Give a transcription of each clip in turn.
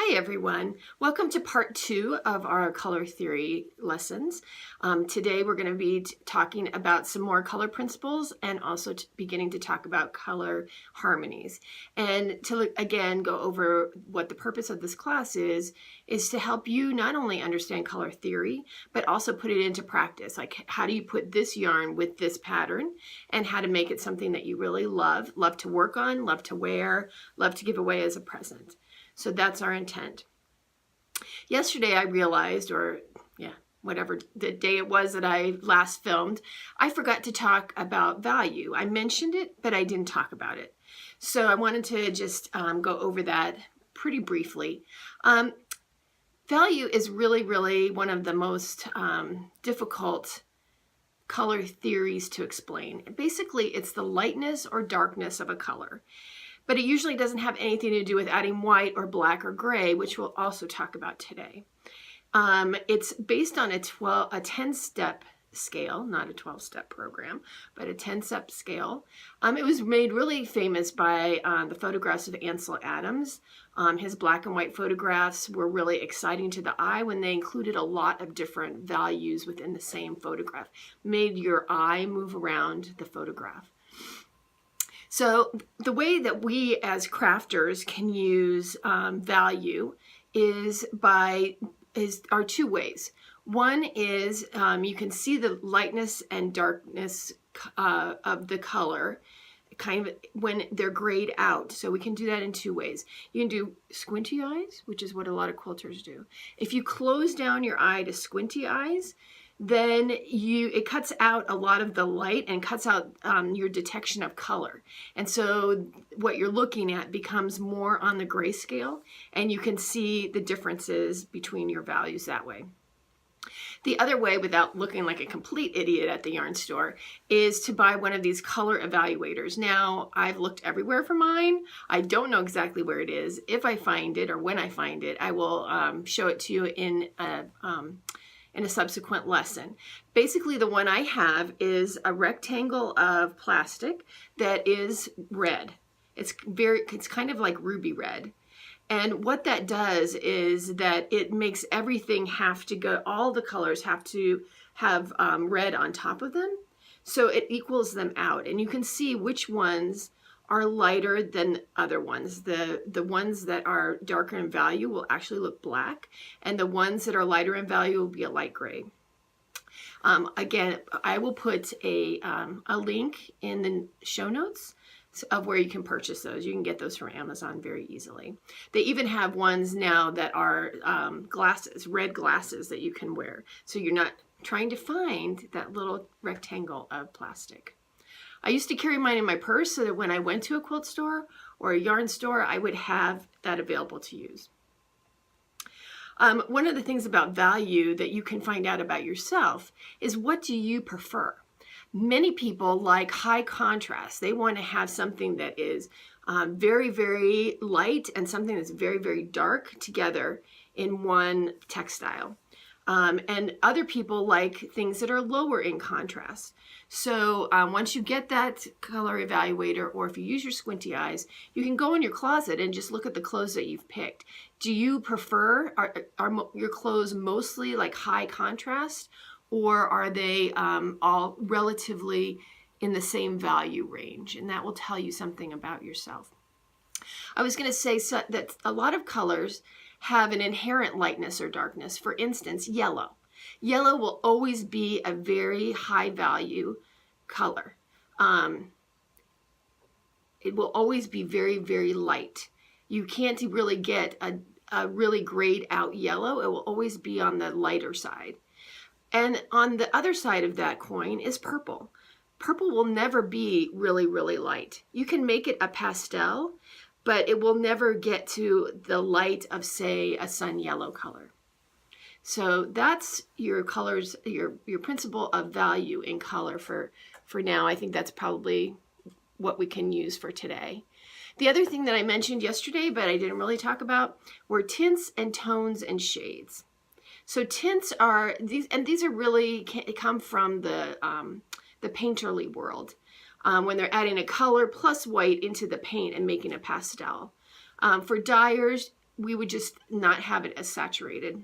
Hi everyone, welcome to part 2 of our color theory lessons. Today we're going to be talking about some more color principles and also beginning to talk about color harmonies. And to again go over what the purpose of this class is to help you not only understand color theory, but also put it into practice. Like how do you put this yarn with this pattern and how to make it something that you really love to work on, love to wear, love to give away as a present. So that's our intent. Yesterday I realized, whatever the day it was that I last filmed, I forgot to talk about value. I mentioned it, but I didn't talk about it. So I wanted to just go over that pretty briefly. Value is really one of the most difficult color theories to explain. Basically, it's the lightness or darkness of a color. But it usually doesn't have anything to do with adding white or black or gray, which we'll also talk about today. It's based on a 10-step scale, not a 12-step program, but a 10-step scale. It was made really famous by the photographs of Ansel Adams. His black and white photographs were really exciting to the eye when they included a lot of different values within the same photograph, made your eye move around the photograph. So the way that we as crafters can use value are two ways. One is you can see the lightness and darkness of the color kind of when they're grayed out. So we can do that in two ways. You can do squinty eyes, which is what a lot of quilters do. If you close down your eye to squinty eyes, then it cuts out a lot of the light and cuts out your detection of color. And so what you're looking at becomes more on the grayscale, and you can see the differences between your values that way. The other way, without looking like a complete idiot at the yarn store, is to buy one of these color evaluators. Now, I've looked everywhere for mine. I don't know exactly where it is. If I find it, or when I find it, I will show it to you in a subsequent lesson. Basically, the one I have is a rectangle of plastic that is red. It's kind of like ruby red. And what that does is that it makes everything have to go, all the colors have to have red on top of them. So it equals them out. And you can see which ones are lighter than other ones. The ones that are darker in value will actually look black, and the ones that are lighter in value will be a light gray. Again, I will put a link in the show notes of where you can purchase those. You can get those from Amazon very easily. They even have ones now that are glasses, red glasses that you can wear. So you're not trying to find that little rectangle of plastic. I used to carry mine in my purse so that when I went to a quilt store or a yarn store, I would have that available to use. One of the things about value that you can find out about yourself is, what do you prefer? Many people like high contrast. They want to have something that is very light and something that's very dark together in one textile. And other people like things that are lower in contrast. So once you get that color evaluator, or if you use your squinty eyes, you can go in your closet and just look at the clothes that you've picked. Do you prefer, are your clothes mostly like high contrast, or are they all relatively in the same value range? And that will tell you something about yourself. I was going to say that a lot of colors have an inherent lightness or darkness. For instance, yellow. Yellow will always be a very high value color. It will always be very light. You can't really get a really grayed out yellow. It will always be on the lighter side. And on the other side of that coin is purple. Purple will never be really light. You can make it a pastel, but it will never get to the light of, say, a sun yellow color. So that's your colors, your principle of value in color for now. I think that's probably what we can use for today. The other thing that I mentioned yesterday, but I didn't really talk about, were tints and tones and shades. So tints are these, and these are really come from the painterly world. When they're adding a color plus white into the paint and making a pastel. For dyers, we would just not have it as saturated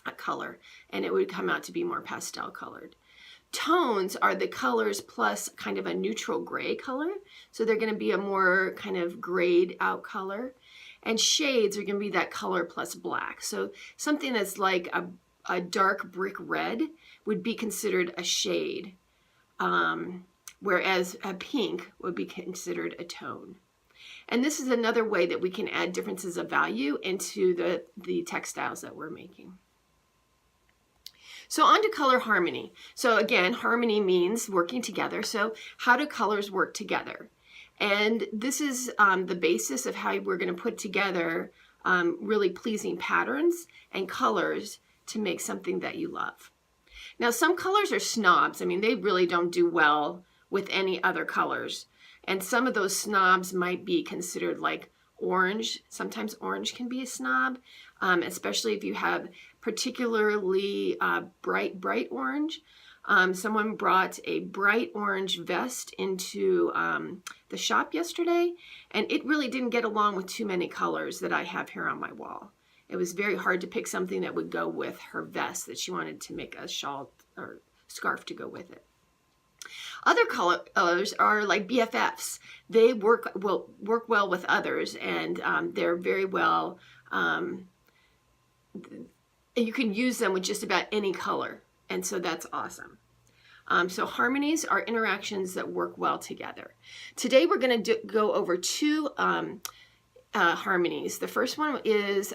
a color, and it would come out to be more pastel colored. Tones are the colors plus kind of a neutral gray color. So they're going to be a more kind of grayed out color. And shades are going to be that color plus black. So something that's like a dark brick red would be considered a shade, whereas a pink would be considered a tone. And this is another way that we can add differences of value into the textiles that we're making. So on to color harmony. So again, harmony means working together. So how do colors work together? And this is the basis of how we're going to put together really pleasing patterns and colors to make something that you love. Now, some colors are snobs. I mean, they really don't do well with any other colors. And some of those snobs might be considered like orange. Sometimes orange can be a snob, especially if you have particularly bright orange. Someone brought a bright orange vest into the shop yesterday, and it really didn't get along with too many colors that I have here on my wall. It was very hard to pick something that would go with her vest that she wanted to make a shawl or scarf to go with it. Other colors are like BFFs. They work well with others, and they're very well, you can use them with just about any color, and so that's awesome. So harmonies are interactions that work well together. Today we're going to go over two harmonies. The first one is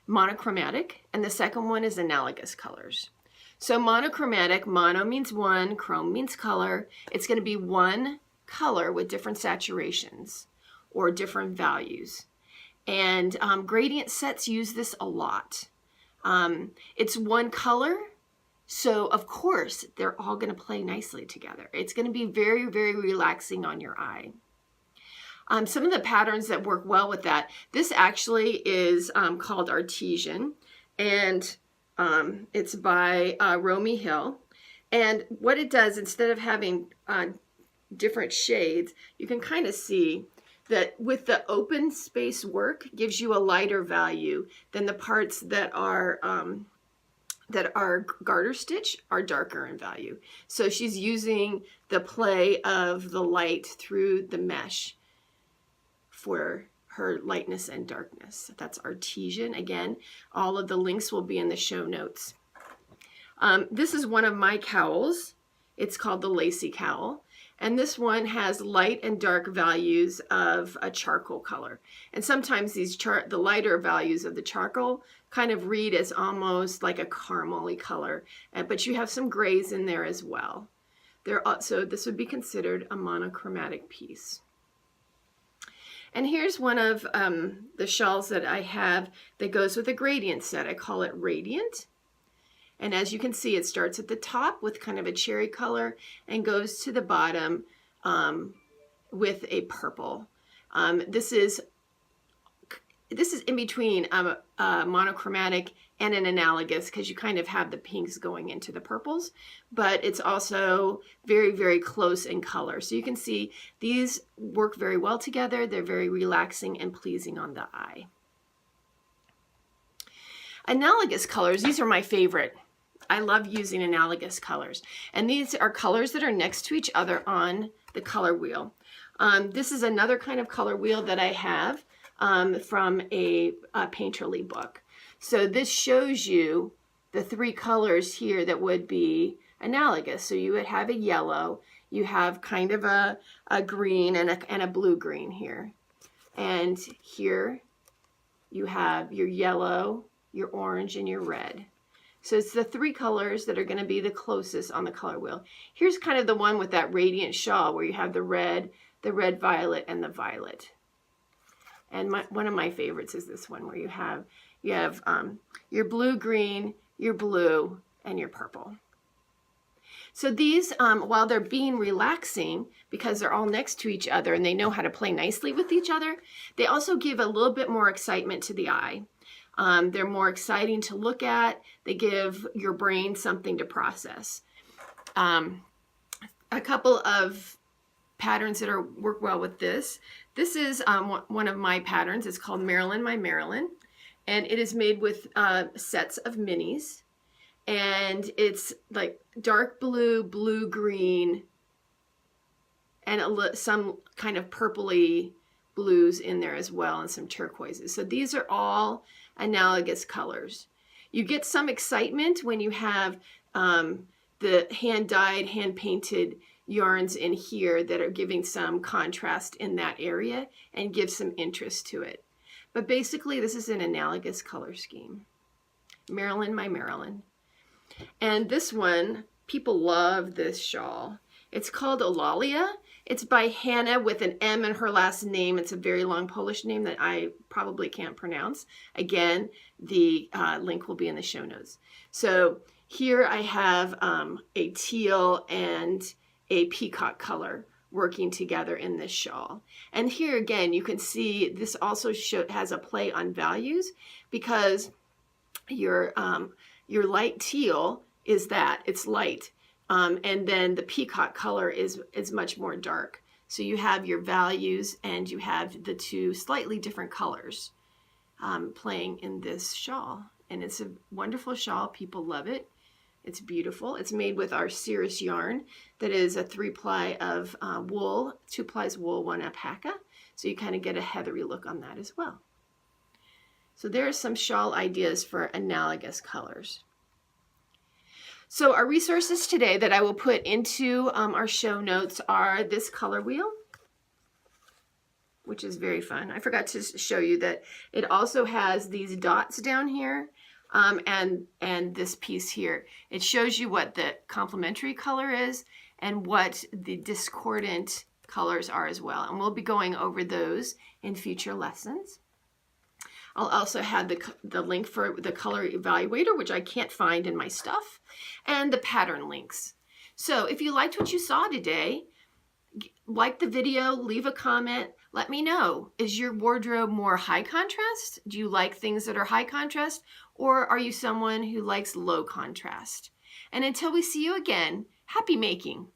monochromatic, and the second one is analogous colors. So monochromatic, mono means one, chrome means color. It's going to be one color with different saturations or different values. And gradient sets use this a lot. It's one color, so of course they're all going to play nicely together. It's going to be very, very relaxing on your eye. Some of the patterns that work well with that, this actually is called Artesian, and it's by Romy Hill. And what it does, instead of having different shades, you can kind of see that with the open space work gives you a lighter value than the parts that are garter stitch are darker in value. So she's using the play of the light through the mesh for her lightness and darkness. That's Artesian. Again, all of the links will be in the show notes. This is one of my cowls. It's called the Lacy Cowl. And this one has light and dark values of a charcoal color. And sometimes the lighter values of the charcoal kind of read as almost like a caramel-y color, but you have some grays in there as well. So this would be considered a monochromatic piece. And here's one of the shawls that I have that goes with a gradient set. I call it Radiant. And as you can see, it starts at the top with kind of a cherry color and goes to the bottom with a purple. This is in between a monochromatic and an analogous, because you kind of have the pinks going into the purples, but it's also very, very close in color. So you can see these work very well together. They're very relaxing and pleasing on the eye. Analogous colors, these are my favorite. I love using analogous colors. And these are colors that are next to each other on the color wheel. This is another kind of color wheel that I have from a painterly book. So this shows you the three colors here that would be analogous. So you would have a yellow, you have kind of a green and a blue-green here. And here you have your yellow, your orange, and your red. So it's the three colors that are going to be the closest on the color wheel. Here's kind of the one with that radiant shawl where you have the red violet, and the violet. And one of my favorites is this one where you have your blue-green, your blue, and your purple. So these, while they're being relaxing because they're all next to each other and they know how to play nicely with each other, they also give a little bit more excitement to the eye. They're more exciting to look at. They give your brain something to process. A couple of patterns that work well with this. This is one of my patterns. It's called Marilyn, My Marilyn, and it is made with sets of minis, and it's like dark blue, blue green, and some kind of purpley blues in there as well, and some turquoises. So these are all analogous colors. You get some excitement when you have the hand-dyed, hand-painted yarns in here that are giving some contrast in that area and give some interest to it. But basically, this is an analogous color scheme. Marilyn, My Marilyn. And this one, people love this shawl. It's called Eulalia. It's by Hannah with an M in her last name. It's a very long Polish name that I probably can't pronounce. Again, the link will be in the show notes. So here I have a teal and a peacock color working together in this shawl. And here again, you can see this also has a play on values, because your light teal is that, it's light. And then the peacock color is much more dark. So you have your values and you have the two slightly different colors playing in this shawl. And it's a wonderful shawl. People love it. It's beautiful. It's made with our Cirrus yarn that is a 3-ply of wool, 2 plies wool, 1 alpaca. So you kind of get a heathery look on that as well. So there are some shawl ideas for analogous colors. So our resources today that I will put into our show notes are this color wheel, which is very fun. I forgot to show you that it also has these dots down here and this piece here. It shows you what the complementary color is and what the discordant colors are as well. And we'll be going over those in future lessons. I'll also have the link for the color evaluator, which I can't find in my stuff, and the pattern links. So if you liked what you saw today, like the video, leave a comment, let me know. Is your wardrobe more high contrast? Do you like things that are high contrast? Or are you someone who likes low contrast? And until we see you again, happy making.